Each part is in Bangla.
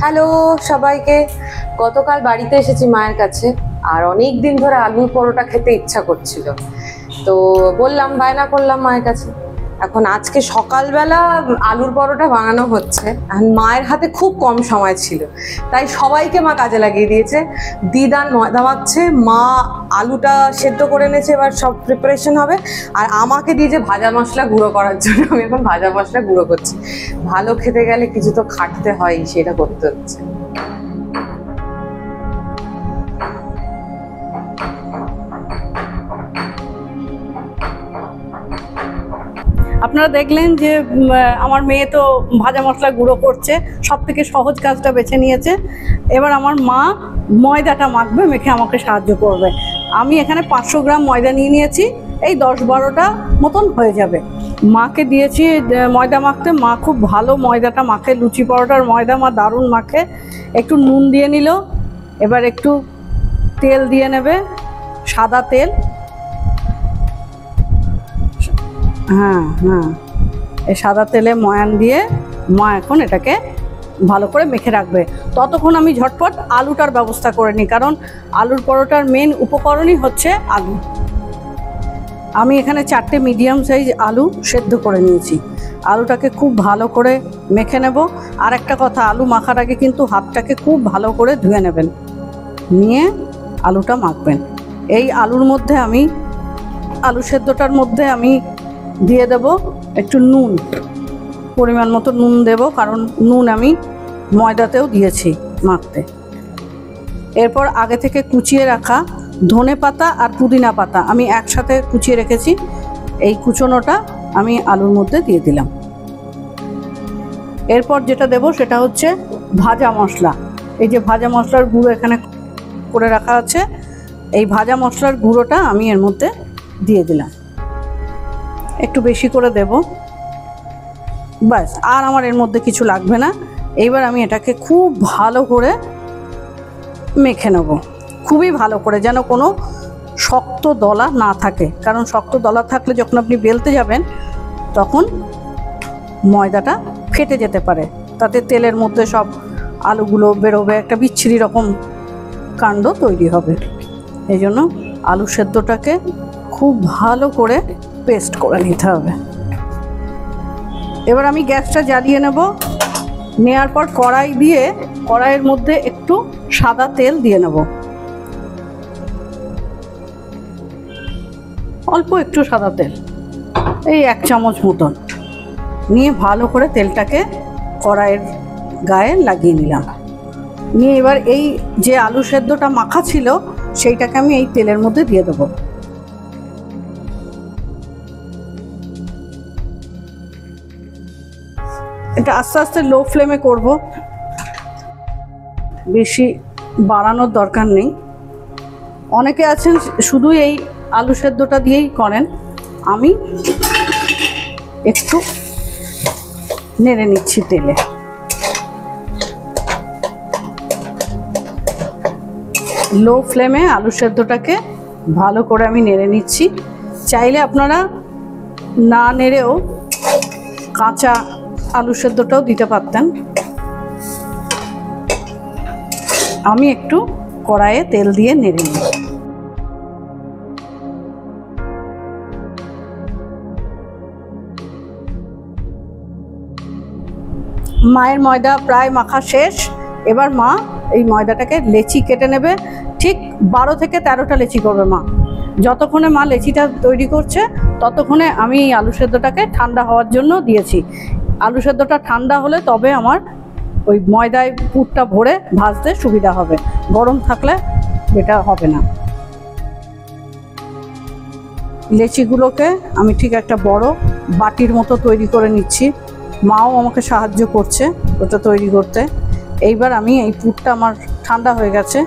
হ্যালো সবাইকে। গতকাল বাড়িতে এসেছি মায়ের কাছে, আর অনেক দিন ধরে আলুর পরোটা খেতে ইচ্ছা করছিল, তো বললাম, বায়না করলাম মায়ের কাছে। এখন আজকে সকালবেলা আলুর পরোটা বানানো হচ্ছে। মায়ের হাতে খুব কম সময় ছিল, তাই সবাইকে মা কাজে লাগিয়ে দিয়েছে। দিদান ময়দা মাখছে, মা আলুটা সেদ্ধ করে এনেছে, এবার সব প্রিপারেশন হবে। আর আমাকে দিয়েছে ভাজা মশলা গুঁড়ো করার জন্য। আমি এখন ভাজা মশলা গুঁড়ো করছি। ভালো খেতে গেলে কিছু তো খাটতে হয়, সেটা করতে হচ্ছে। আপনারা দেখলেন যে আমার মেয়ে তো ভাজা মশলা গুঁড়ো করছে, সব থেকে সহজ কাজটা বেছে নিয়েছে। এবার আমার মা ময়দাটা মাখবে, মেখে আমাকে সাহায্য করবে। আমি এখানে 500 গ্রাম ময়দা নিয়ে নিয়েছি, এই 10-12টা মতন হয়ে যাবে। মাকে দিয়েছি ময়দা মাখতে, মা খুব ভালো ময়দাটা মাখে, লুচি পরোটার ময়দা মা দারুণ মাখে। একটু নুন দিয়ে নিল, এবার একটু তেল দিয়ে নেবে, সাদা তেল। হ্যাঁ, এই সাদা তেলে ময়ান দিয়ে মা এখন এটাকে ভালো করে মেখে রাখবে। ততক্ষণ আমি ঝটপট আলুটার ব্যবস্থা করে নিই, কারণ আলুর পরোটার মেন উপকরণই হচ্ছে আলু। আমি এখানে 4টে মিডিয়াম সাইজ আলু সেদ্ধ করে নিয়েছি। আলুটাকে খুব ভালো করে মেখে নেব। আর একটা কথা, আলু মাখার আগে কিন্তু হাতটাকে খুব ভালো করে ধুয়ে নেবেন, নিয়ে আলুটা মাখবেন। এই আলুর মধ্যে আলু সেদ্ধটার মধ্যে আমি দিয়ে দেব একটু নুন, পরিমাণ মতো নুন দেব, কারণ নুন আমি ময়দাতেও দিয়েছি মাখতে। এরপর আগে থেকে কুচিয়ে রাখা ধনে পাতা আর পুদিনা পাতা আমি একসাথে কুচিয়ে রেখেছি, এই কুচোনোটা আমি আলুর মধ্যে দিয়ে দিলাম। এরপর যেটা দেব সেটা হচ্ছে ভাজা মশলা। এই যে ভাজা মশলার গুঁড়ো এখানে করে রাখা আছে, এই ভাজা মশলার গুঁড়োটা আমি এর মধ্যে দিয়ে দিলাম। একটু বেশি করে দেব, ব্যাস। আর আমার এর মধ্যে কিছু লাগবে না। এইবার আমি এটাকে খুব ভালো করে মেখে নেব, খুবই ভালো করে, যেন কোনো শক্ত দলা না থাকে। কারণ শক্ত দলা থাকলে যখন আপনি বেলতে যাবেন তখন ময়দাটা ফেটে যেতে পারে, তাতে তেলের মধ্যে সব আলুগুলো বেরোবে, একটা বিচ্ছিরি রকম কাণ্ড তৈরি হবে। এই জন্য আলু সেদ্ধটাকে খুব ভালো করে পেস্ট করে নিতে হবে। এবার আমি গ্যাসটা জ্বালিয়ে নেব। নেওয়ার পর কড়াই দিয়ে কড়াইয়ের মধ্যে একটু সাদা তেল দিয়ে নেব, অল্প একটু সাদা তেল, এই 1 চামচ মতন নিয়ে ভালো করে তেলটাকে কড়াইয়ের গায়ে লাগিয়ে নিলাম। নিয়ে এবার এই যে আলু সেদ্ধটা মাখা ছিল সেইটাকে আমি এই তেলের মধ্যে দিয়ে দেবো। এটা আস্তে আস্তে লো ফ্লেমে করব, বেশি বাড়ানোর দরকার নেই। অনেকে আছেন শুধু এই আলু সেদ্ধটা দিয়েই করেন, আমি একটু নেড়ে নিচ্ছি তেলে। লো ফ্লেমে আলু সেদ্ধটাকে ভালো করে আমি নেড়ে নিচ্ছি। চাইলে আপনারা না নেড়েও কাঁচা আলু সেদ্ধটাও দিতে পারতেন। আমি একটু কড়াইয়ে তেল দিয়ে নেড়ে নিই। মায়ের ময়দা প্রায় মাখা শেষ। এবার মা এই ময়দাটাকে লেচি কেটে নেবে। ঠিক 12 থেকে 13টা লেচি করবে মা। যতক্ষণে মা লেচিটা তৈরি করছে ততক্ষণে আমি এই আলু সেদ্ধটাকে ঠান্ডা হওয়ার জন্য দিয়েছি। আলু সেদ্ধটা ঠান্ডা হলে তবে আমার ওই ময়দায় পুরটা ভরে ভাজতে সুবিধা হবে, গরম থাকলে এটা হবে না। লেচিগুলোকে আমি ঠিক একটা বড় বাটির মতো তৈরি করে নিচ্ছি। মাও আমাকে সাহায্য করছে ওটা তৈরি করতে। এইবার আমি এই পুরটা আমার ঠান্ডা হয়ে গেছে,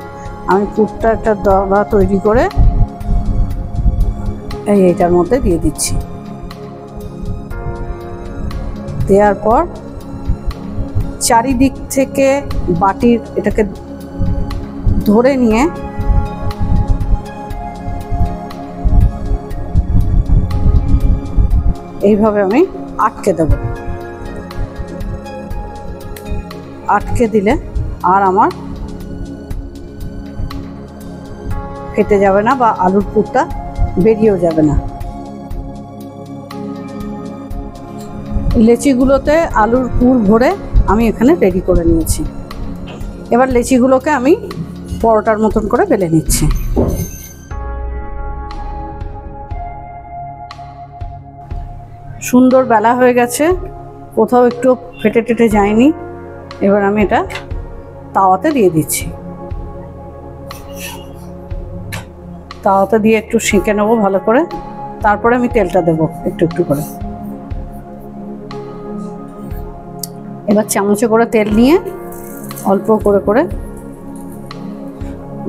আমি পুরটা একটা দলা তৈরি করে এইটার মধ্যে দিয়ে দিচ্ছি। দেওয়ার পর চারিদিক থেকে বাটির এটাকে ধরে নিয়ে এইভাবে আমি আটকে দেব। আটকে দিলে আর আমার ফেটে যাবে না বা আলুর পুরটা বেরিয়েও যাবে না। লেচিগুলোতে আলুর পুর ভরে আমি এখানে রেডি করে নিয়েছি। এবার লেচিগুলোকে আমি পরোটার মতন করে বেলে নিচ্ছি। সুন্দর বেলা হয়ে গেছে, কোথাও একটু ফেটে টেটে যায়নি। এবার আমি এটা তাওয়াতে দিয়ে দিচ্ছি। তাওয়াতে দিয়ে একটু সেঁকে নেবো ভালো করে, তারপরে আমি তেলটা দেবো একটু একটু করে। এবার চামচে করে তেল নিয়ে অল্প করে করে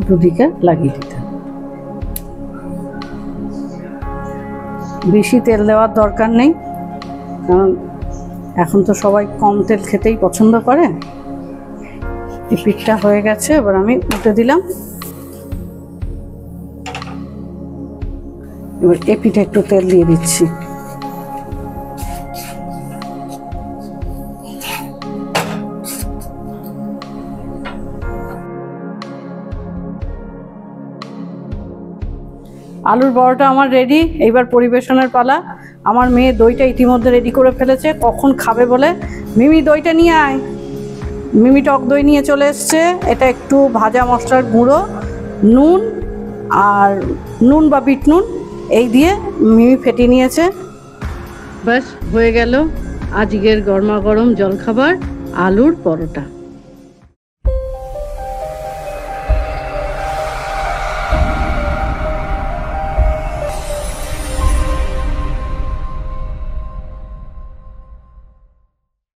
দুদিকে লাগিয়ে দিতে। বেশি তেল দেওয়ার দরকার নেই, কারণ এখন তো সবাই কম তেল খেতেই পছন্দ করে। এই পিঠটা হয়ে গেছে, এবার আমি উল্টে দিলাম। এবার এই পিঠে একটু তেল দিয়ে দিচ্ছি। আলুর বড়াটা আমার রেডি। এইবার পরিবেশনের পালা। আমার মেয়ে দইটা ইতিমধ্যে রেডি করে ফেলেছে, কখন খাবে বলে। মিমি দইটা নিয়ে আয়। মিমি টক দই নিয়ে চলে এসছে। এটা একটু ভাজা মশলার গুঁড়ো, নুন আর নুন বা বিট নুন এই দিয়ে মিমি ফেটিয়ে নিয়েছে। ব্যাস হয়ে গেল আজকের গরমা গরম জলখাবার আলুর পরোটা।